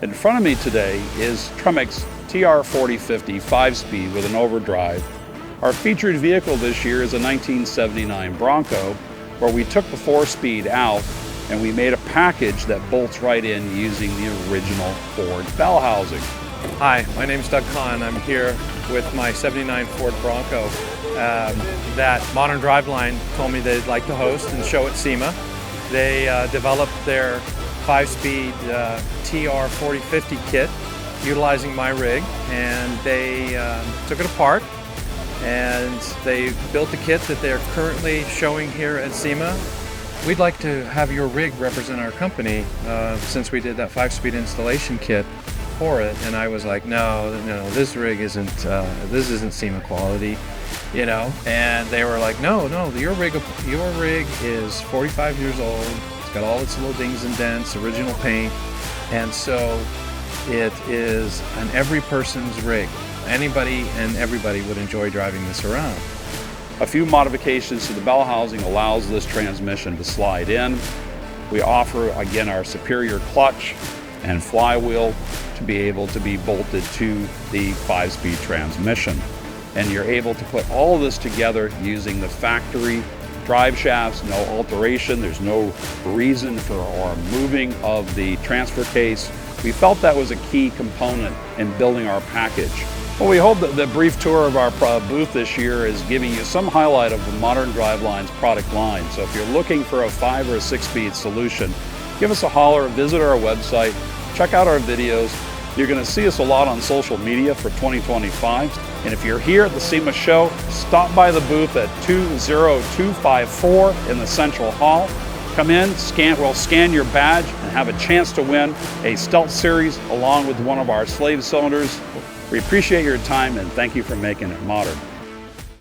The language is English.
In front of me today is Tremec's TR4050 5-speed with an overdrive. Our featured vehicle this year is a 1979 Bronco, where we took the 4-speed out and we made a package that bolts right in using the original Ford bell housing. Hi, my name is Doug Kahn. I'm here with my 79 Ford Bronco that Modern Driveline told me they'd like to host and show at SEMA. They developed their 5-speed TR4050 kit utilizing my rig, and they took it apart and they built the kit that they're currently showing here at SEMA. We'd like to have your rig represent our company since we did that 5-speed installation kit for it. And I was like, no, this rig isn't, this isn't SEMA quality, you know. And they were like, no, your rig is 45 years old. It's got all its little dings and dents, original paint, and so it is an every person's rig. Anybody and everybody would enjoy driving this around. A few modifications to the bell housing allows this transmission to slide in. We offer, again, our superior clutch and flywheel to be able to be bolted to the 5-speed transmission. And you're able to put all of this together using the factory drive shafts, no alteration. There's no reason for or moving of the transfer case. We felt that was a key component in building our package. Well, we hope that the brief tour of our booth this year is giving you some highlight of the Modern Driveline's product line. So if you're looking for a 5 or a 6-speed solution, give us a holler, visit our website, check out our videos. You're going to see us a lot on social media for 2025. And if you're here at the SEMA show, stop by the booth at 20254 in the Central Hall. Come in, we'll scan your badge and have a chance to win a Stealth Series along with one of our slave cylinders. We appreciate your time and thank you for making it modern.